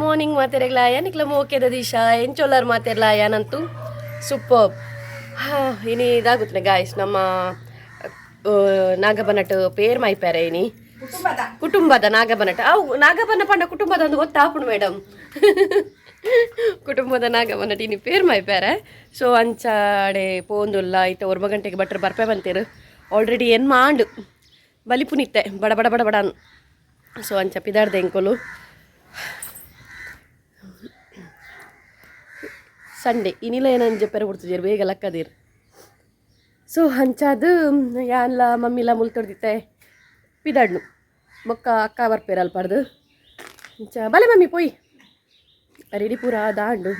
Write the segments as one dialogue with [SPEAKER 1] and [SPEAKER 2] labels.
[SPEAKER 1] morning materegla ya nikla moke da Deesha encholar materla ya nantu superb ini idagutte guys ನಮ್ಮ ನಾಗಬನಟ peer ಮೈಪೆರೆ ಇನಿ ಕುಟುಂಬದ ನಾಗಬನಟ ಅವು ನಾಗಬನ ಪಂಡ ಕುಟುಂಬದ ಒಂದು ಗೊತ್ತಾಪುಡು ಮೇಡಮ್ ಕುಟುಂಬದ ನಾಗಬನಟ ಇನಿ ಪೇರ್ ಮೈಪೆರೆ ಸೊ ಅಂಚಾಡೆ ಪೋಂದುಲ್ಲ ಐತೆ 1 ಗಂಟೆಗೆ ಬಟ್ರೆ ಬರ್ಪೆ ಬಂತೇರು ಆಲ್ರೆಡಿ ಏನು ಮಾಂಡು ಬಲಿಪುನಿತ್ತೆ ಬಡ ಬಡ ಬಡ ಬಡ ಸೊ ಅಂಚ ಪಿದಾಡ್ದೆ ಎಂಕೊಲು ಸಂಡೇ ಇನ್ನಿಲ್ಲ ಏನಂಜೆ ಪೆರೆ ಬಿಡ್ತಿದ್ದೀರಿ ಬೇಗ ಲಕ್ಕದೀರು ಸೊ ಹಂಚಾದು ಯಾನ್ಲ ಮಮ್ಮಿಲ ಮುಲ್ತೊಡ್ದಿತ್ತೆ ಪಿದಾಡ್ನು ಮೊಕ್ಕ ಅಕ್ಕ ಬರ್ಪೇರಲ್ ಪಡ್ದು ಅಂಚ ಬಲೆ ಮಮ್ಮಿ ಪೋಯ್ ರೆಡಿ ಪೂರ ದಾಂಡು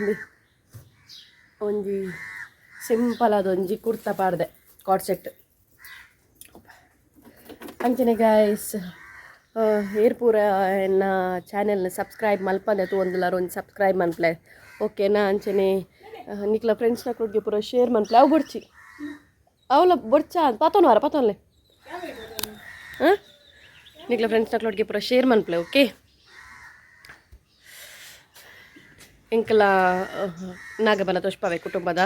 [SPEAKER 1] ಒಂಜಿ ಸಿಂಪಲ್ ಅದೊಂಜಿ ಕುರ್ತಾ ಪಾಡ್ದೆ ಕಾಟ್ ಸೆಟ್ ಅಂಚನೆ ಗೈಸ್ ಏರ್ ಪೂರ ಎನ್ನ ಚಾನೆಲ್ನ ಸಬ್ಸ್ಕ್ರೈಬ್ ಮಲ್ಪಂದೆ ತೂಂದುಲಾರ ಒಂದು ಸಬ್ಸ್ಕ್ರೈಬ್ ಮನ್ಪ್ಲೆ ಓಕೆನಾ ಅಂಚನೆ ನಿಕ್ಲ ಫ್ರೆಂಡ್ಸ್ನ ಕೊಡ್ಗೆ ಪೂರ ಶೇರ್ ಮನ್ಪ್ಲೆ ಅವು ಬೊಡ್ಚಿ ಅವಳ ಬೊಡ್ಚಾ ಪತೋನ್ವಾರ ಪತೋನ್ಲೆ ಹಾಂ ನಿಕ್ಲ ಫ್ರೆಂಡ್ಸ್ನ ಕೊಡ್ಗೆ ಪೂರ ಶೇರ್ ಮನ್ಪ್ಲೆ ಓಕೆ ಎಂಕಲ ನಾಗಬನ ತೋಷ್ಪವೆ ಕುಟುಂಬದ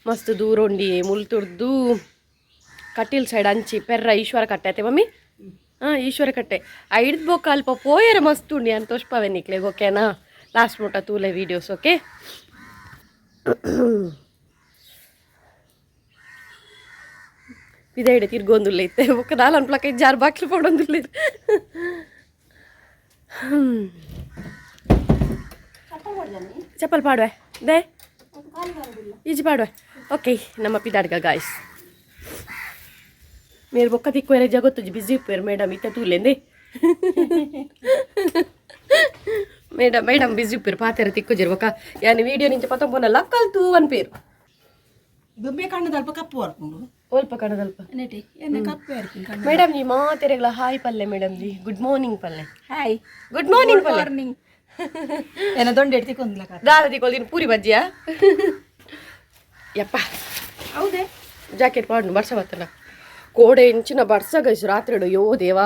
[SPEAKER 1] ಮಸ್ತ್ ದೂರೊಂಡಿ ಮುಲ್ತುರ್ದು ಕಟೀಲ್ ಸೈಡ್ ಅಂಚಿ ಪೆರ್ರ ಈಶ್ವರ ಕಟ್ಟೆ ಆಯ್ತೆ ಮಮ್ಮಿ ಹಾಂ ಈಶ್ವರ ಕಟ್ಟೆ ಐದು ಬೊಕ್ಕ ಅಲ್ಪ ಪೋಯರ ಮಸ್ತ್ ಉಂಡಿ ಅಂತ ತೋಷ್ಪವೆ ನಿಕ್ಲೆಗೆ ಓಕೆನಾ ಲಾಸ್ಟ್ ಮುಟ ತೂಲೆ ವೀಡಿಯೋಸ್ ಓಕೆ ಇದೇ ತಿರ್ಗೊಂದುಲ್ಲ ಇತ್ತೆ ಬೊಕ್ಕ ನಾಲ್ ಅನ್ಪ್ಲಕ್ಕ ಜಾರು ಬಾಕ್ಲು ಪಡೊಂದುಲ್ಲ ಚಪ್ಪಲ್ ಪಾಡುವೆ ದೇ ಈಜಿ ಪಾಡುವೆ ಓಕೆ ನಮ್ಮ ಪಿದಾಡ್ಗ ಗಾಯ್ಸ್ मेरे बొక్క తిక్కువేరే జగొత్తు బిజీ పేరు మేడం ఇత తూలేంది మేడం మేడం బిజీ పేరు పాతేర తిక్కు జరువక యాని వీడియో నుంచి పతం పోన లక్కల్ తూ అని పేరు
[SPEAKER 2] ದುಮ್ಮೆ ಕಣ್ಣದಲ್ಪ ಕಪ್ಪು ವರ್ಕೊಂಡು
[SPEAKER 1] ಓಲ್ಪ ಕಣದಲ್ಪ
[SPEAKER 2] ನೆಟಿ ಎನ್ನ ಕಪ್ಪು ವರ್ಕೊಂಡು
[SPEAKER 1] ಮೇಡಮ್ ಜಿ ಮಾತೆರೆಗಳ ಹಾಯ್ ಪಲ್ಲೆ ಮೇಡಮ್ ಜಿ ಗುಡ್ ಮಾರ್ನಿಂಗ್ ಪಲ್ಲೆ
[SPEAKER 2] ಹಾಯ್
[SPEAKER 1] ಗುಡ್ ಮಾರ್ನಿಂಗ್ ಪಲ್ಲೆ
[SPEAKER 2] ಮಾರ್ನಿಂಗ್ ಎನ್ನ ದೊಂಡೆ ಎಡ್ತಿಕೊಂದ್ಲಕ
[SPEAKER 1] ದಾರದಿ ಕೊಲ್ದಿನ ಪೂರಿ ಬಜ್ಜಿಯಾ ಯಪ್ಪ
[SPEAKER 2] ಹೌದೇ
[SPEAKER 1] ಜಾಕೆಟ್ ಪಾಡ್ನು ಬರ್ಸ ಬತ್ತನ ಕೋಡೆ ಇಂಚಿನ ಬರ್ಸ ಗೈಸ್ ರಾತ್ರಿ ಯೋ ದೇವಾ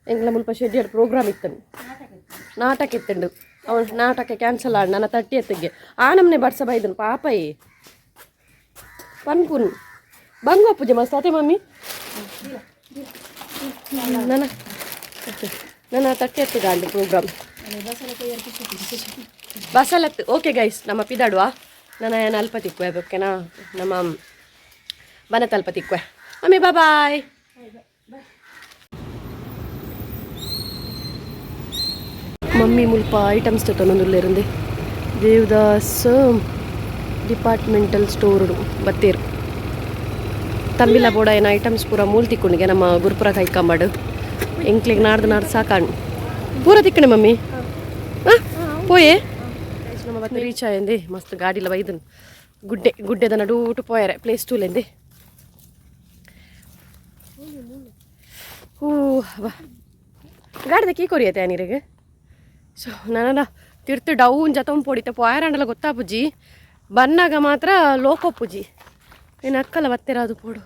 [SPEAKER 1] ಎಂಗ್ಲ ಮುಲ್ಪ ಶೆಡ್ಯೂಲ್ ಪ್ರೋಗ್ರಾಮ್ ಇತ್ತನು ನಾಟಕ ಇತ್ತಂಡು ಅವನು ನಾಟಕ ಕ್ಯಾನ್ಸಲ್ ಆಡ್ ನನ್ನ 30ಗೆ ಆ ನಮ್ಮನೆ ಬರ್ಸ ಬೈದನು ಪಾಪಯೇ ಪನ್ಪುನ್ ಬಂಗು ಪೂಜೆ ಮಸ್ತ್ ಅತೆ ಮಮ್ಮಿ ನನ್ನ 30ಗೆ ಗಾಂಡು ಪ್ರೋಗ್ರಾಮ್ ಬಸಲತ್ತು ಓಕೆ ಗೈಸ್ ನಮ್ಮ ಪಿದಾಡುವ ನನ್ನ ಏನು ಅಲ್ಪ ತಿಕ್ಕುವೆ ಓಕೆನಾ ನಮ್ಮ ಬನ ತಲ್ಪ ತಿಕ್ಕುವೆ ಮಮ್ಮಿ ಬಾಯ್ ಮಮ್ಮಿ ಮುಲ್ಪ ಐಟಮ್ಸ್ ತೊಗೊಂಡುಲ್ಲೇರಂದೆ ದೇವದಾಸ್ ಡಿಪಾರ್ಟ್ಮೆಂಟಲ್ ಸ್ಟೋರ್ ಬತ್ತೇರು ತಂಬಿಲ ಬೋಡ ಏನು ಐಟಮ್ಸ್ ಪೂರ ಮೂಲ್ ತಿಕ್ಕೊಂಡಿಗೆ ನಮ್ಮ ಗುರುಪುರ ಕೈಕಂಬಾಡು ಎಂಕ್ಲಿಗೆ ನಾಡ್ದು ಸಾಕಾಣು ಪೂರ ತಿಕ್ಕಣೆ ಮಮ್ಮಿ ಹಾಂ ಪೋಯೆ ನಮ್ಮ ಬತ್ತ ರೀಚ್ ಆಯಂದೆ ಮಸ್ತ್ ಗಾಡಿಲ ಬೈದನು ಗುಡ್ಡೆದ ನಡೂಟು ಪೋಯರೆ ಪ್ಲೇಸ್ ಟೂಲೆಂದೆ ಹೂ ಬಾ ಗಾಡಿದ ಕೀ ಕೊರಿಯತ್ತೆ ನೀರಿಗೆ ಸೊ ನನ್ನ ತಿರ್ತು ಡೌನ್ ಜತೊಂದು ಪೊಡಿತೆ ಪೋಯರಂಡಲ್ಲ ಗೊತ್ತಾ ಪುಜ್ಜಿ ಬನ್ನಾಗ ಮಾತ್ರ ಲೋಕೋ ಪುಜಿ ಏನು ಅಕ್ಕಲ್ಲ ಬತ್ತೆರ ಅದು ಪೋಡು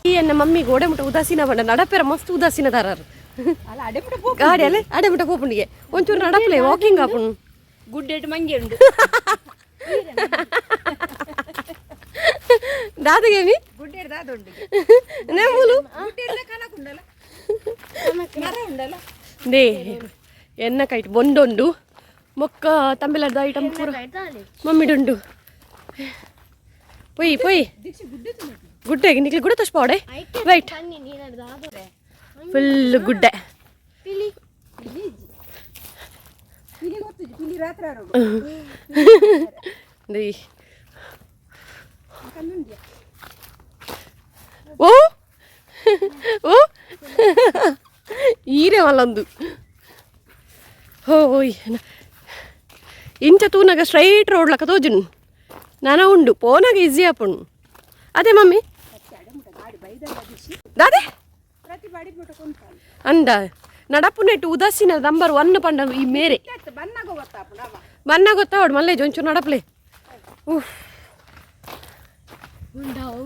[SPEAKER 1] ಈ ಎನ್ನ ಮಮ್ಮಿ ಗೋಡೆ ಮುಟ್ಟ ಉದಾಸೀನ ಬಂಡ ನಡಪೆರ ಮಸ್ತ್ ಉದಾಸೀನ ದಾರರು ಗಾಡಿ ಅಲ್ಲೇ ಅಡೆ ಮುಟ್ಟ ಪೋಪುಂಡಿಗೆ ಒಂಚೂರು ನಡಪ್ಲೆ ವಾಕಿಂಗ್ ಆಪುಣ್
[SPEAKER 2] ಗುಡ್ಡೆಟ್ ಮಂಗೆ ಉಂಡು
[SPEAKER 1] ದಾದಗೇಮಿ
[SPEAKER 2] ಗುಡ್ಡೆಟ್ ದಾದುಂಡು
[SPEAKER 1] ನೆಮ್ಮೂಲು
[SPEAKER 2] ಗುಡ್ಡೆಟ್ ಕನಕುಂಡಲ ಮರ ಉಂಡಲ
[SPEAKER 1] ದೇ ಎನ್ನ ಕೈಟ್ ಬೊಂಡೊಂಡು ಮೊಕ್ಕ ತಂಬೆಲದ ಐಟಮ್ ಪೂರ ಮಮ್ಮಿಡುಂಡು ಪೊಯ್ ಪೊಯ್ ಗುಡ್ಡೆಗೆ ನಿಕ್ಲಿ ಗುಡ್ಡೆ ತೋಷ್ಪಾವಡೆ ರೈಟ್ ಫುಲ್ ಗುಡ್ಡೆ ಓ ಓ ಈರೆ ಮಲ್ಲೊಂದು ಹೋಯ್ ಇಂಚ ತೂನಾಗ ಸ್ಟ್ರೈಟ್ ರೋಡ್ ಲಕ್ಕ ತೋಜುನು ನಾನ ಉಂಡು ಪೋನಾಗ ಈಸಿ ಆಪುಣು ಅದೇ ಮಮ್ಮಿ ದಾದೆ ಅಂದ ನಡಪು ನೆಟ್ಟು ಉದಾಸೀನ ನಂಬರ್ 1 ಪಂಡ ಈ ಮೇರೆ ಬನ್ನ ಗೊತ್ತಾವಡು ಮಲ್ಲೇಜ್ ಒಂಚೂರು ನಡಪ್ಲೆ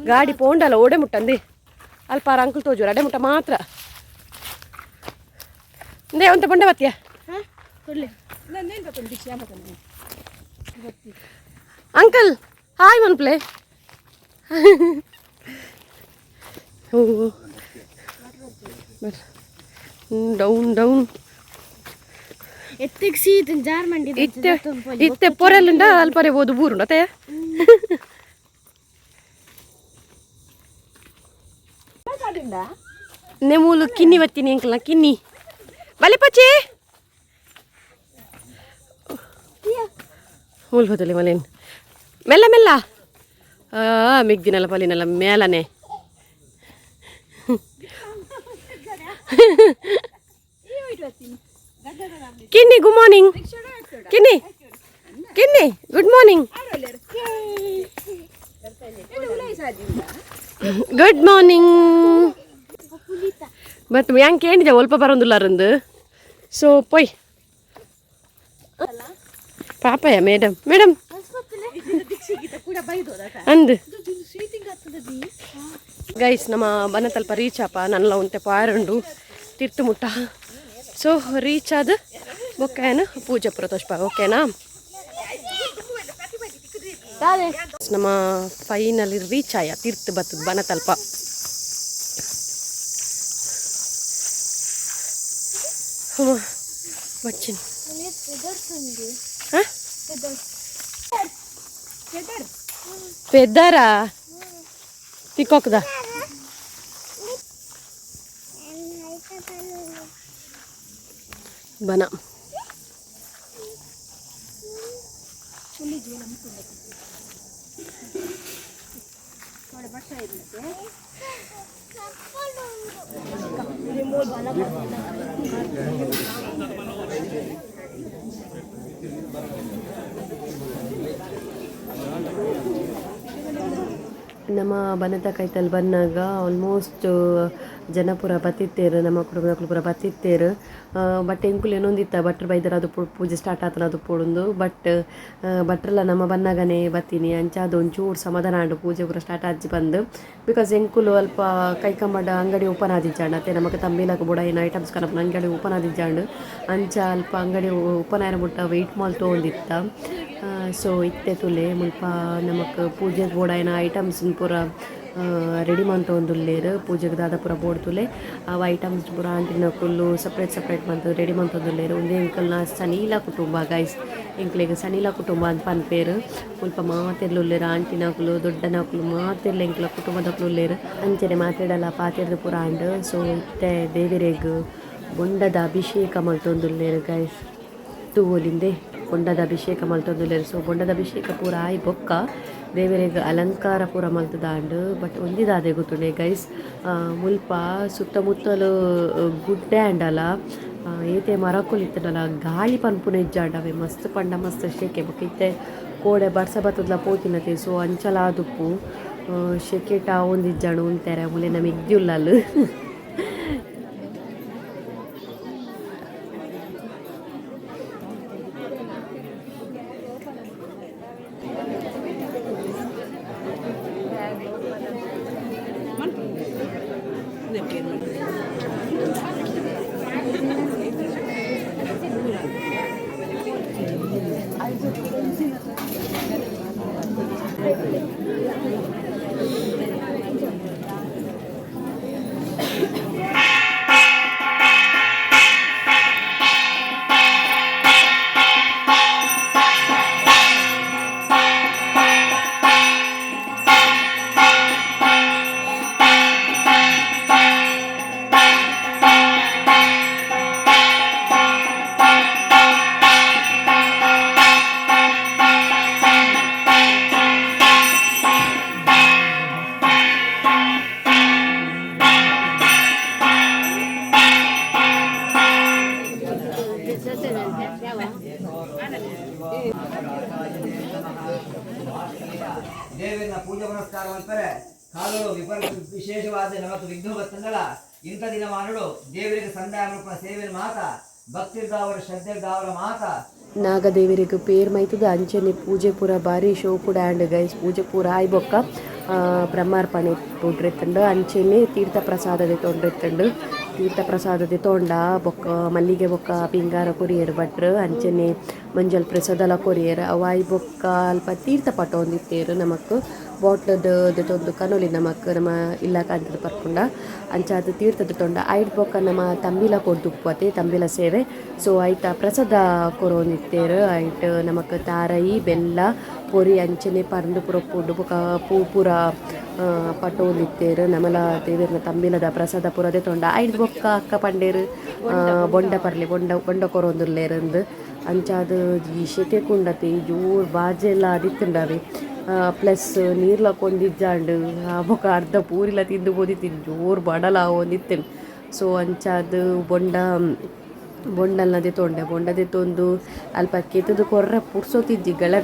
[SPEAKER 1] ಗಾಡಿ ಪೋಂಡಲ್ಲ ಓಡೆ ಮುಟ್ಟಂದೆ ಅಲ್ಪಾರ ಅಂಕಲ್ ತೋಜೂರು ಅಡೆ ಮುಟ್ಟ ಮಾತ್ರ ದೇ ಒಂತ ಬಂಡೆ ಬತ್ತಿಯ ಅಂಕಲ್ ಹಾಯ್ ಮನ್ಪ್ಲೆ ಡೌನ್ ಡೌನ್ ಇತ್ತೆ ಪೊರೆಲ್ಲುಂಡ ಅಲ್ಪರೆ ಹೋದು ಬೂರುಂಡ ಅತ್ತೆ ನೆಮೂಲು ಕಿನ್ನಿ ಬತ್ತೀನಿ ಅಂಕಲ್ನ ಕಿನ್ನಿ ಬಲಿ ಪಚ್ಚಿ ಮೂಲ್ ಹೋದಲ್ಲಿ ಮಲೇನು ಮೆಲ್ಲ ಮೆಲ್ಲ ಮಿಗ್ದಿನಲ್ಲ ಪಲಿನಲ್ಲ ಮೇಲನೆ ಕಿನ್ನಿ ಗುಡ್ ಮಾರ್ನಿಂಗ್ ಕಿನ್ನಿ ಕಿನ್ನಿ ಗುಡ್ ಮಾರ್ನಿಂಗ್ ಗುಡ್ ಮಾರ್ನಿಂಗ್ ಮತ್ತು ಹೆಂಗೆ ಕೇಳಿದೆ ಒಲ್ಪ ಬರೋದಿಲ್ಲಾರಂದು ಸೊ ಪೊಯ್ ಪಾಪಯ್ಯ ಮೇಡಮ್ ಮೇಡಮ್ ಅಂದು ಗೈಸ್ ನಮ್ಮ ಬನ ತಲ್ಪ ರೀಚ್ ಆಪ ನನ್ನಲ್ಲ ಒಂತೆ ಪಾಯರಂಡು ತಿರ್ತು ಮುಟ್ಟ ಸೊ ರೀಚ್ ಆದ ಬೊಕ್ಕೇನ ಪೂಜೆ ಪುರ ತೋಷ್ಪ ಓಕೆನಾ ನಮ್ಮ ಫೈನಲಿ ರೀಚ್ ಆಯ ತಿರ್ತು ಬತ್ತದ ಬನ ತಲ್ಪ ಬಚ್ಚಿನ పెద్దరా తిక్కొకదా బన ನಮ್ಮ ಬನದ ಕೈತಲ್ಲಿ ಬಂದಾಗ ಆಲ್ಮೋಸ್ಟ್ ಜನ ಪೂರ ಬತ್ತಿತ್ತೇರು ನಮ್ಮ ಕುಟುಂಬದ ಪೂರ ಬತ್ತಿತ್ತೇರು ಬಟ್ ಎಂಕುಲು ಏನೊಂದಿತ್ತ ಭಟ್ರು ಬೈದರ ಅದು ಪೂಜೆ ಸ್ಟಾರ್ಟ್ ಆತನ ಅದು ಪೋಡೊಂದು ಬಟ್ ಭಟ್ರೆಲ್ಲ ನಮ್ಮ ಬನ್ನಗನೆ ಬತ್ತೀನಿ ಅಂಚ ಅದು ಒಂಚೂರು ಸಮಾಧಾನ ಆಂಡು ಪೂಜೆ ಪೂರ ಸ್ಟಾರ್ಟ್ ಆಜಿ ಬಂದು ಬಿಕಾಸ್ ಎಂಕುಲು ಅಲ್ಪ ಕೈಕಂಬಡ ಅಂಗಡಿ ಓಪನ್ ಆದಿಜ್ಜಾಂಡು ಅತ್ತೆ ನಮಗೆ ತಂಬಿಲಕ ಬುಡ ಏನು ಐಟಮ್ಸ್ ಕನಪನ ಅಂಗಡಿ ಓಪನ್ ಆದಿಜ್ಜಾಂಡು ಅಂಚ ಅಲ್ಪ ಅಂಗಡಿ ಓಪನ್ ಆಯ್ರ ಮುಟ್ಟ ವೆಯ್ಟ್ ಮಾಲ್ ತೊಗೊಂಡಿತ್ತ ಸೊ ಇತ್ತೆ ತುಲೆ ಮುಲ್ಪ ನಮಕ್ ಪೂಜೆ ಬೋಡ ಏನ ಐಟಮ್ಸ್ ಪೂರ ರೆಡಿ ಮಂತೊಂದುಲ್ಲೇರು ಪೂಜೆಗೆ ದಾದ ಪೂರ ಬೋಡ್ತುಲೆ ಅವು ಐಟಮ್ಸ್ ಪೂರ ಆಂಟಿನ ಕುಲ್ಲು ಸಪ್ರೇಟ್ ಮಂತ ರೆಡಿ ಮಂತೊಂದುಲ್ಲೇರು ಒಂದೇ ಎಂಕಲ್ನ ಸನೀಲ ಕುಟುಂಬ ಗೈಸ್ ಎಂಕ್ಲೆಗ್ ಸನೀಲ ಕುಟುಂಬ ಅಂತ ಪನ್ಪೇರು ಮುಲ್ಪ ಮಾತೆರ್ಲುಲ್ಲೇರು ಆಂಟಿನಕುಲು ದೊಡ್ಡನಕುಲು ಮಾತೆರ್ಲ ಎಂಕ್ಲ ಕುಟುಂಬದಕುಲ್ಲೇರು ಅಂಚನೆ ಮಾತಾಡಲ್ಲ ಪಾತೆರ್ದು ಪೂರ ಆಂಡ್ ಸೊ ಇತ್ತೆ ದೇವಿರೆಗ್ ಬೊಂಡದ ಅಭಿಷೇಕ ಮಲ್ತೊಂದುಲ್ಲೇರು ಗೈಸ್ ತೂವೋಲಿಂದೆ ಬೊಂಡದ ಅಭಿಷೇಕ ಮಲ್ತೊಂದುಲ್ಲೇರು ಸೊ ಬೊಂಡದ ಅಭಿಷೇಕ ಪೂರ ಆಯ್ ಬೊಕ್ಕ ದೇವರಿಗೆ ಅಲಂಕಾರ ಪೂರ ಮಲ್ತದಾಂಡು ಬಟ್ ಒಂದಿದಾದೆ ಗೊತ್ತುಂಡೆ ಗೈಸ್ ಮುಲ್ಪ ಸುತ್ತಮುತ್ತಲು ಗುಡ್ಡೆ ಆಂಡಲ ಏತೆ ಮರಕುಲಿತ್ತಡಲ ಗಾಳಿ ಪನ್ಪುನ ಇಜ್ಜಾಂಡವೆ ಮಸ್ತ್ ಪಂಡ ಮಸ್ತ್ ಶೆಕೆ ಬೊಕ್ಕಿತ್ತೆ ಕೋಡೆ ಬರ್ಸ ಬತ್ತದ್ಲ ಪೋತಿನತೆ ಸೊ ಅಂಚಲಾದುಪ್ಪು ಶೆಕೆಟ ಒಂದಿಜ್ಜಾಂಡು ಉಂತಾರೆ ಮುಲೆ ನಮಗೆ ಇದ್ದಿಲ್ಲಲು
[SPEAKER 3] ದೇವರ ಪೂಜೆ ಪುನಸ್ಕಾರ ಅಂತಾರೆ ಕಾಲುಗಳು ವಿಶೇಷವಾದ ನಮತ್ತು ವಿಘ್ನ ಬತ್ತಂಗಳ ಇಂಥ ದಿನ ಮಾಡುಡು ದೇವರಿಗೆ ಸಂಧ್ಯಾಯ ಸೇವೆ ಮಾತ ಭಕ್ತಿರ್ದಾವರ ಶ್ರದ್ಧೆರ್ದಾವರ ಮಾತ
[SPEAKER 1] ನಾಗದೇವರಿಗೆ ಪೇರ್ ಮೈತದ ಅಂಚನೆ ಪೂಜೆ ಪೂರ ಬಾರಿ ಶೋ ಕೂಡ ಆ್ಯಂಡ್ ಗೈಸ್ ಪೂಜೆ ಪೂರ ಆಯ್ಬೊಕ್ಕ ಬ್ರಹ್ಮಾರ್ಪಣೆ ತೊಂಡ್ರೆತ್ತಂಡು ಅಂಚೆನೆ ತೀರ್ಥ ಪ್ರಸಾದದೆ ತೊಂಡ್ರೆತ್ತಂಡು ತೀರ್ಥ ಪ್ರಸಾದದೆ ತೊಂಡ ಬೊಕ್ಕ ಮಲ್ಲಿಗೆ ಬೊಕ್ಕ ಪಿಂಗಾರ ಕೊರಿಯರ್ ಭಟ್ರು ಅಂಚನೆ ಮಂಜಲ್ ಪ್ರಸಾದಲ ಕೊರಿಯರ್ ಅವಾಯಿ ಬೊಕ್ಕ ಅಲ್ಪ ತೀರ್ಥ ಪಟ ಒಂದಿತ್ತೇರು ನಮಕ್ ಬಾಟ್ಲದ ತೊಂದು ಕನೋಲಿ ನಮಕ್ ನಮ್ಮ ಇಲ್ಲ ಕಾಂತದ ಪರ್ಪುಂಡ ಅಂಚಾದ ತೀರ್ಥದ ತೊಂಡ ಐಟ್ ಬೊಕ್ಕ ನಮ್ಮ ತಂಬಿಲ ಕೊಡ್ದುಪ್ಪತೆ ತಂಬಿಲ ಸೇವೆ ಸೊ ಐತ ಪ್ರಸಾದ ಕೊರೊಂದಿತ್ತೇರು ಐಟ್ ನಮಕ್ ತಾರೈ ಬೆಲ್ಲ ಪೊರಿ ಅಂಚನೆ ಪರಂದು ಪುರ ಪುಡ್ಡು ಬೊಕ ಪೂ ಪೂರ ಪಟೋಲಿತ್ತೇರು ನಮಲ ದೇವರನ ತಂಬಿಲದ ಪ್ರಸಾದ ಪುರದೆ ತೊಂಡ ಐಟ್ ಬೊಕ್ಕ ಅಕ್ಕ ಪಂಡೇರು ಬೊಂಡ ಪರ್ಲಿ ಬೊಂಡ ಕೊರೊಂದುಲ್ಲೇರಂದು ಅಂಚಾದ ಈ ಶೆಕೆ ಕುಂಡತೆ ಜೋರು ಬಾಜೆಲ್ಲ ಅದಿತ್ತುಂಡವೆ ಪ್ಲಸ್ ನೀರ್ಲ ಕೊಂದಿಜ್ಜಾಂಡು ಬೊಕ ಅರ್ಧ ಪೂರಿಲ ತಿಂದು ಬೋದಿತ್ತಿನ ಜೋರು ಬಡಲ ಒಂದಿತ್ತೇನು ಸೊ ಅಂಚಾದ ಬೊಂಡಲ್ನದೆ ತೊಂಡೆ ಬೊಂಡದೆ ತೊಂದು ಅಲ್ಪ ಕೆತ್ತದು ಕೊರ್ರ ಪುಡ್ಸೋತಿದ್ದಿ ಗಳ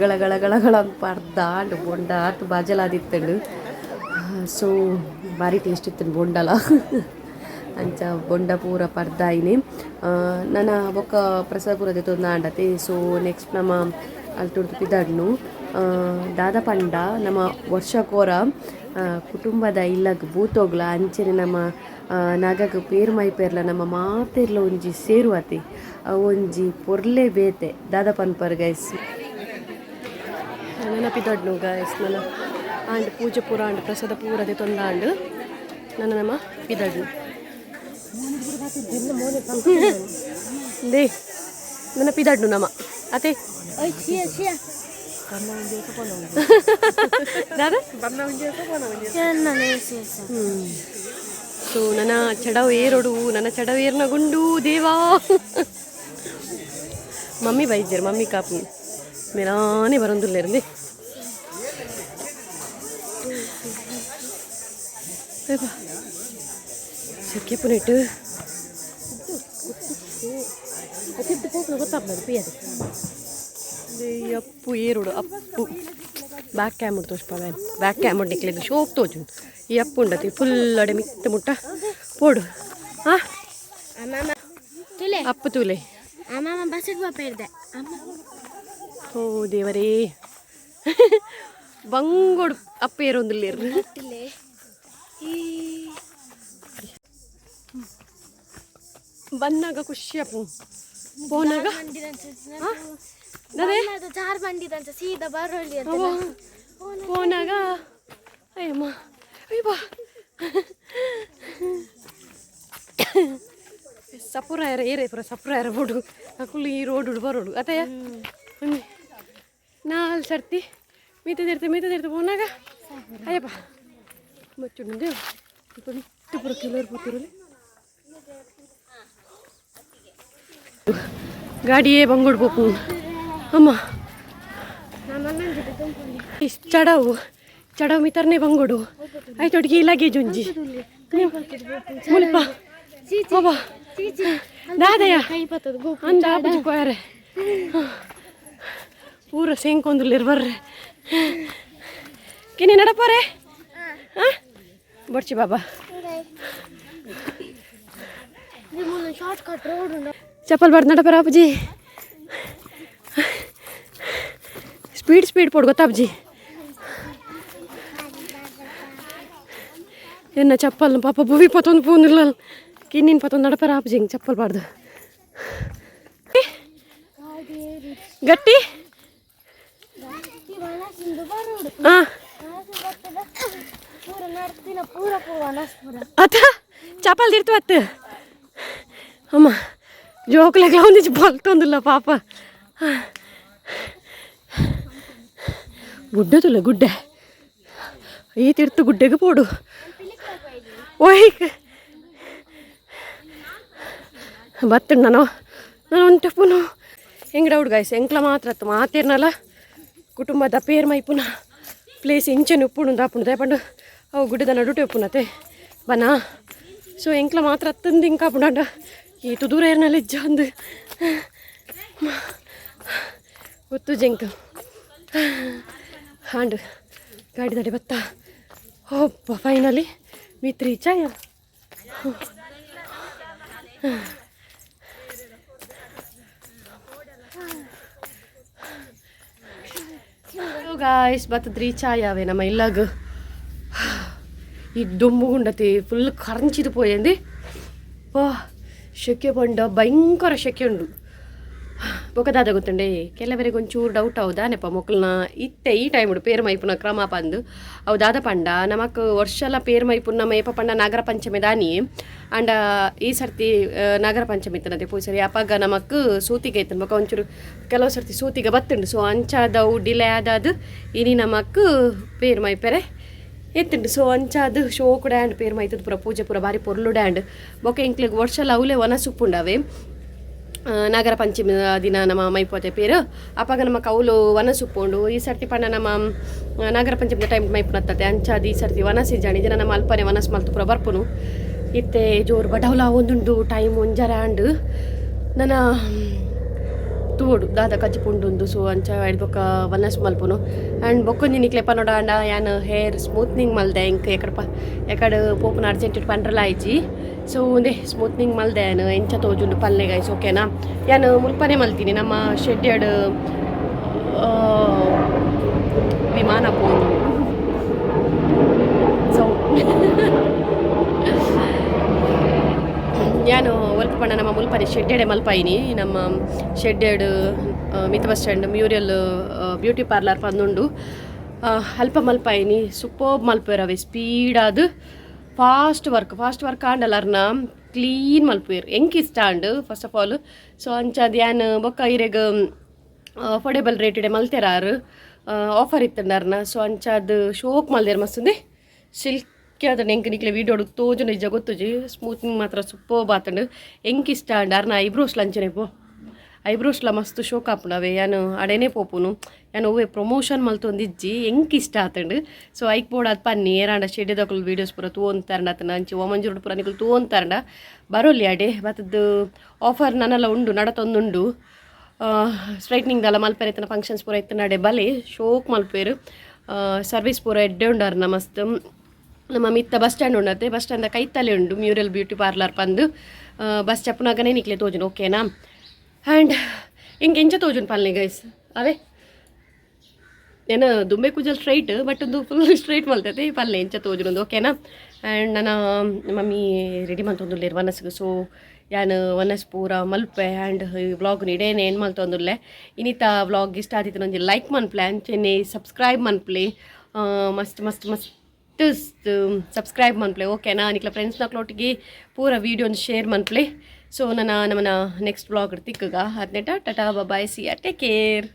[SPEAKER 1] ಪರ್ದಾಂಡು ಬೊಂಡ ಆತು ಬಾಜಲಾದಿತ್ತಂಡು ಸೊ ಭಾರಿ ಟೇಸ್ಟ್ ಇತ್ತು ಬೊಂಡಲ ಅಂಚ ಬೊಂಡ ಪೂರ ಪರ್ದಾಯಿನಿ ನನ್ನ ಬೊಕ್ಕ ಪ್ರಸಾದ ಪೂರದೆ ತೊಂದು ಆಂಡತೆ ಸೊ ನೆಕ್ಸ್ಟ್ ನಮ್ಮ ಅಲ್ತುಡ್ದು ಪಿದಾಡ್ನು ದಾದ ಪಂಡ ನಮ್ಮ ವರ್ಷಕೋರ ಕುಟುಂಬದ ಇಲ್ಲಗ್ ಬೂತೋಗ್ಲ ಅಂಚನೆ ನಮ್ಮ ನಾಗಗ ಪೇರು ಮೈಪೇರ್ಲ ನಮ್ಮ ಮಾತೆರ್ಲ ಒಂಜಿ ಸೇರುವತೆ ಒಂಜಿ ಪೊರ್ಲೆ ಬೇತೆ ದಾದ ಪನ್ಪರ್ ಗೈಸ್ ನನ್ನ ಪಿದಾಡ್ನು ಗೈಸ್ ನನ್ನ ಆಂಡ್ ಪೂಜೆ ಪೂರ ಆಂಡ್ ಪ್ರಸಾದ ಪೂರದೆ ತೊಂದಾಂಡು ನನ್ನ ನಮ್ಮ ಪಿದಾಡ್ನು ದೇ ನನ್ನ ಪಿದಾಡ್ನು ನಮ್ಮ ಅತೆ ಸೊ ನನ್ನ ಚಡವ್ ಏರೋಡು ನನ್ನ ಚಡವ್ ಏರ್ನ ಗುಂಡು ದೇವಾ ಮಮ್ಮಿ ಬೈಜರ್ ಮಮ್ಮಿ ಕಾಪು ಮೇಲಾನೆ ಬರೊಂದುಲ್ಲೇರಂದಿ ಸೆಕೆ ಪುನೆಟ್ಟು ಗೊತ್ತಾಗ್ತದೆ ಅಪ್ಪು ಏರುಡು ಅಪ್ಪು ಬ್ಯಾಕ್ ಕ್ಯಾಮುಡ್ ತೋರಿಸ್ಪಾವೆ ಬ್ಯಾಕ್ ಕ್ಯಾಮುಡ್ ನಿಕ್ಲಿದ್ದು ಶೋಪ್ ತೋಜು ಈ ಅಪ್ಪು ಉಂಡತಿ ಫುಲ್ ಅಡೆ ಮಿತ್ತ ಮುಟ್ಟ ಪೋಡು ಹಾಂ ಅಪ್ಪು ತೂಲೆ ಓ ದೇವರೇ ಬಂಗೋಡು ಅಪ್ಪ ಏರೊಂದಿಲ್ಲ ಬಂದಾಗ ಖುಷಿ ಅಪ್ಪು ಪೋನಾಗ ಪೋನಾಗ ಅಯ್ಯಮ್ಮ ಅಯ್ಯಬ್ಬಾ ಸಪುರಾಯರ ಏರೇ ಪುರ ಸಪುರಾಯರ ಬೋಡು ಅಕ್ಕಳು ಈ ರೋಡು ಬರೋಡು ಅತಯ್ಯ ನಾಲ್ ಸರ್ತಿ ಮೀತದಿರ್ತೆ ಪೋನಾಗ ಅಯ್ಯಪ್ಪ ಬಚ್ಚುಂಡು ದೇವ್ ಇತ್ತು ಪುರ ಕಿಲೋರು ಪುತ್ತೂರಲ್ಲಿ ಗಾಡಿಯೇ ಬಂಗೋಡು ಪೋಪು ಅಮ್ಮ ಚಡವು ಮಿತರ್ನೆ ಬಂಗೋಡು ಆಯ್ತು ಒಟ್ಟಿಗೆ ಲಗೇಜ್ ಒಂಜಿ ಮುಲ್ಪ ಬಾಬಾ ದಾದಯ್ಯ ಅಂದ ಆಪುಜಿ ಕೊಯ್ಯಾರೆ ಪೂರ ಸೇಂಕೊಂದುಲ್ಲೇರು ಬರ್ರೆ ಕಿನಿ ನಡಪಾರೆ ಹಾಂ ಬಡ್ಚಿ ಬಾಬಾ ಚಪ್ಪಲ್ ಬಾರ್ದು ನಡಪಾರ ಅಪ್ಪಾಜಿ ಸ್ಪೀಡ್ ಪೋಡು ಗೊತ್ತಾ ಅಪ್ಪಾಜಿ ಎನ್ನ ಚಪ್ಪಲ್ ಪಾಪ ಭೂವಿ ಪತ್ತೊಂದು ಪೂನಿಲ್ಲ ಕಿನ್ನಿನ ಪತ್ತೊಂದು ನಡಪಾರ ಅಪ್ಪಾಜಿ ಹಿಂಗೆ ಚಪ್ಪಲ್ ಬಾರ್ದು ಗಟ್ಟಿ ಹಾಂ ಅತ್ತ ಚಪ್ಪಲ್ ತಿರ್ತವತ್ತು ಅಮ್ಮ ಜೋಕ್ಲೆಗ್ಲ ಒಂದಿಚ್ಚು ಬಲ್ತೊಂದಿಲ್ಲ ಪಾಪ ಗುಡ್ಡೆ ತುಲೆ ಗುಡ್ಡೆ ಈ ತಿರ್ತು ಗುಡ್ಡೆಗೆ ಪೋಡು ಓಯ್ಕ್ ಬತ್ತಣ್ಣ ನಾನು ಒಂದು ಪುನಃ ಹೆಂಗಡ ಹುಡ್ಗಾಯ್ಸು ಎಂಕ್ಲ ಮಾತ್ರ ಮಾತೇರ್ನಲ್ಲ ಕುಟುಂಬದ ಪೇರ್ ಮೈ ಪುನಃ ಪ್ಲೇಸ್ ಇಂಚೆನು ಉಪ್ಪುಣು ದಾಪುಣು ದಯಪಂಡು ಅವು ಗುಡ್ಡದ ನಡುಟೆ ಉಪ್ಪುನತೆ ಬನಾ ಸೊ ಎಂಕ್ಲ ಮಾತ್ರ ತಂದು ಇಂಕಾಪುಂಡ ಈ ತುದೂರ ಏರ್ನಲ್ಲಿ ಇಜ್ಜಂದು ಗೊತ್ತು ಜಂಕ್ ಹಾಂಡು ಗಾಡಿ ನಡೆ ಬತ್ತ ಒಬ್ಬ ಫೈನಲಿ ಮಿತ್ರಿ ಚಾಯ ಗಾಯ್ಸ್ ಬತ್ತದ್ರಿ ಚಾಯ್ ಅವೇ ನಮ್ಮ ಇಲ್ಲಾಗ ఈ దొమ్ముగుండతే ఫుల్ కరంచిది పోయింది పా ಶೆಕೆ ಬಂಡ ಭಯಂಕರ ಶೆಕೆ ಉಂಡು ಬೊಕದಾದ ಗೊತ್ತುಂಡೆ ಕೆಲವರಿಗೆ ಒಂಚೂರು ಡೌಟ್ ಹೌದಾ ನೆಪ ಮೊಕ್ಕಲ್ನ ಇತ್ತೆ ಈ ಟೈಮ್ ಉಂಡು ಪೇರು ಮೈಪುನ ಕ್ರಮ ಪಂದು ಅವು ದಾದ ಪಂಡ ನಮಕ್ ವರ್ಷಲ ಪೇರು ಮೈಪುನ ನಮ್ಮ ಏಪ ಪಂಡ ನಾಗರ ಪಂಚಮಿ ದಾನಿ ಅಂಡ ಈ ಸರ್ತಿ ನಾಗರ ಪಂಚಮಿ ಇತ್ತನದೆ ಪೋಯ್ ಸರಿ ಅಪ್ಪಾಗ ನಮಕ್ ಸೂತಿಗೆ ಇತ್ತು ಬೊಕ ಒಂಚೂರು ಕೆಲವು ಸರ್ತಿ ಸೂತಿಗೆ ಬತ್ತುಂಡು ಸೊ ಅಂಚಾದವು ಡಿಲೇ ಆದಾದು ಇನಿ ನಮಕ್ ಪೇರು ಮೈಪೆರೆ ಎತ್ತುಂಡು ಸೊ ಅಂಚಾದು ಶೋಕು ಡ್ಯಾಂಡ್ ಪೇರು ಮೈತದ ಪೂರ ಪೂಜೆ ಪೂರ ಬಾರಿ ಪೊರ್ಲು ಡ್ಯಾಂಡ್ ಬೊಕ ಇಂಕ್ಲಿಗೆ ವರ್ಷಲ ಅವಲೇ ವನಸುಪ್ಪುಂಡವೆ ನಾಗರ ಪಂಚಮಿ ದಿನ ನಮ್ಮ ಮೈಪೋತೆ ಪೇರು ಅಪ್ಪಾಗ ನಮ್ಮ ಕೌಲು ವನಸುಪ್ಪುಂಡು ಈ ಸರ್ತಿ ಪಂಡ ನಮ್ಮ ನಾಗರ ಪಂಚಮಿ ಟೈಮ್ ಮೈಪುನತ್ತದೆ ಅಂಚಾದು ಈ ಸರ್ತಿ ವನಸಿ ಜಾಣಿ ದಿನ ನಮ್ಮ ಅಲ್ಪನೆ ವನಸ್ ಮಲ್ತು ಪೂರ ಬರ್ಪುನು ಇತ್ತೆ ಜೋರು ಬಡವಲ ಒಂದುಂಡು ಟೈಮ್ ಒಂಜರ ಆಂಡ್ ನನ್ನ ತೂಡು ದಾದ ಕಜ್ಜಿ ಪುಂಡುಂದು ಸೊ ಅಂಚ ಬೊಕ್ಕ ವನಸ್ ಮಲ್ಪುನು ಆ್ಯಂಡ್ ಬೊಕ್ಕೊಂಜಿ ನಿಕ್ಲೆ ಪನ್ನೋಡ ಆಂಡ ಯಾನ್ ಹೇರ್ ಸ್ಮೂತ್ನಿಂಗ್ ಮಲ್ದೆ ಇಂಕ್ ಎಕಡೆ ಪೋಪುನ ಅರ್ಜೆಂಟ್ ಪಂಡ್ರಲ ಆಯ್ಜಿ ಸೊ ಒಂದೇ ಸ್ಮೂತ್ನಿಂಗ್ ಮಲ್ದೆ ಯಾನು ಎಂಚ ತೋಜುಂಡು ಪಲ್ಲೆ ಗೈಸ್ ಓಕೆನಾ ಯಾನು ಮುಲ್ಪನೆ ಮಲ್ತೀನಿ ನಮ್ಮ ಶೆಡ್ಯಡ್ ವಿಮಾನ ಪೋನು ಸೊ ಯಾನು ಒಲ್ಪ ಪಂಡ ನಮ್ಮ ಮುಲ್ಪನೆ ಶೆಡ್ಡೆಡೆ ಮಲ್ಪಾಯಿನಿ ನಮ್ಮ ಶೆಡ್ಡೆಡ್ ಮಿತ್ bus stand Muriel beauty parlour ಪಂದುಂಡು ಅಲ್ಪ ಮಲ್ಪಾಯಿನಿ ಸೂಪರ್ ಮಲ್ಪೇರವೆ ಸ್ಪೀಡಾದು ಫಾಸ್ಟ್ ವರ್ಕ್ ಆಂಡಲ್ಲರ್ನ ಕ್ಲೀನ್ ಮಲ್ಪೇರು ಎಂಕ್ ಇಷ್ಟ and first of all so ಅಂಚಾದ ಯಾನ್ ಬೊಕ್ಕ ಇರೆಗ್ ಅಫೋರ್ಡೆಬಲ್ ರೇಟೆಡೆ ಮಲ್ತೆರಾರು ಆಫರ್ ಇತ್ತಂಡರ್ನ ಸೊ ಅಂಚಾದ ಶೋಕ್ ಮಲ್ದೇರು ಮಸ್ತುಂದೆ ಸಿಲ್ಕ್ ಅದನ್ನ ಎಂಕ್ ನಿಕ್ಲೆ ವೀಡಿಯೋ ತೋಜು ನಿಜ ಗೊತ್ತುಜಿ ಸ್ಮೂತ್ನಿಂಗ್ ಮಾತ್ರ ಸೂಪರ್ ಬಾತಂಡು ಎಂಕ್ ಇಷ್ಟ ಅಂಡ್ ಅರ್ನ ಐಬ್ರೋಸ್ಲ ಅಂಚನೆ ಪೋ ಐಬ್ರೋಸ್ಲ ಮಸ್ತ್ ಶೋಕ್ ಆಪುಂಡವೆ ಯಾನು ಅಡೆನೇ ಪೋಪುನು ಯಾನು ಒವ್ವೆ ಪ್ರಮೋಷನ್ ಮಲ್ತೊಂದಿಜ್ಜಿ ಎಂಕ್ ಇಷ್ಟ ಆತಂಡು ಸೊ ಐಕ್ ಬೋರ್ಡ್ ಅದು ಪನ್ನಿ ಏರಾಂಡ ಶೆಡ್ಯದಕುಲು ವೀಡಿಯೋಸ್ ಪೂರ ತೂವಂತಾರಂಡ ಆತನ ಅಂಚಿ ಓಮಂಜುರುಡು ಪೂರ ನಿಕುಲು ತೂವಂತಾರಂಡ ಬರೋಲಿ ಅಡೆ ಬತ್ತದ್ದು ಆಫರ್ ನನ್ನೆಲ್ಲ ಉಂಡು ನಡತೊಂದುಂಡು ಸ್ಟ್ರೈಟ್ನಿಂಗ್ ದಲ್ಲ ಮಲ್ಪೇರು ಇತ್ತನ ಫಂಕ್ಷನ್ಸ್ ಪೂರ ಇತ್ತು ನಡೆ ಬಲೆ ಶೋಕ್ ಮಲ್ಪೇರು ಸರ್ವಿಸ್ ಪೂರ ಎಡ್ಡೆ ಉಂಡಾರ್ನ ಮಸ್ತ್ ನಮ್ಮ ಮಿತ್ತ ಬಸ್ ಸ್ಟ್ಯಾಂಡ್ ಉಂಡತ್ತೆ ಬಸ್ ಸ್ಟ್ಯಾಂಡ್ ಕೈತಲೆ ಉಂಡು ಮ್ಯೂರಿಯಲ್ ಬ್ಯೂಟಿ ಪಾರ್ಲರ್ ಪಂದು ಬಸ್ ಚಪ್ಪನಾಗನೇ ನಿಕ್ಲೆ ತೋಜುನು ಓಕೆನಾ ಆ್ಯಂಡ್ ಹಿಂಗೆ ಎಂಚ ತೋಜುನು ಪಲ್ಲೆ ಗೈಸ್ ಅವೇ ಏನು ದುಂಬೆ ಕೂಜಲ್ ಸ್ಟ್ರೈಟ್ ಬಟ್ ಒಂದು ಫುಲ್ ಸ್ಟ್ರೈಟ್ ಮಲ್ತೈತೆ ಪಲ್ಲೆ ಎಂಚ ತೋಜುನು ಓಕೆನಾ ಆ್ಯಂಡ್ ನನ್ನ ಮಮ್ಮಿ ರೆಡಿ ಮಲ್ತೊಂದುಲ್ಲೇರು ವನಸ್ಗೆ ಸೊ ಯಾನು ವನಸ್ ಪೂರ ಮಲ್ಪೆ ಆ್ಯಂಡ್ ಈ ವ್ಲಾಗ್ ಇಡೇನೆ ಏನು ಮಲ್ತೊಂದುಲ್ಲೆ ಇನ್ನಿತ ವ್ಲಾಗ್ ಇಷ್ಟ ಆದಿತ್ತು ನಂಗೆ ಲೈಕ್ ಮನ್ಪ್ಲೆ ಅಂಚೆನೆ ಸಬ್ಸ್ಕ್ರೈಬ್ ಮನ್ಪ್ಲೆ ಮಸ್ತ್ ಮಸ್ತ್ ಮಸ್ತ್ ಸಬ್ಸ್ಕ್ರೈಬ್ ಮನ್ಪ್ಲೆ ಓಕೆನಾ ನಿಕ್ಲ ಫ್ರೆಂಡ್ಸ್ ನಕ್ಲೊಟ್ಟಿಗೆ ಪೂರ ವೀಡಿಯೋನ ಶೇರ್ ಮನ್ಪ್ಲೆ ಸೊ ನಮ್ಮನ್ನ ನೆಕ್ಸ್ಟ್ ವ್ಲಾಗ್ ತಿಕ್ಕಗ ಹದಿನೆಟ tata bye see take care.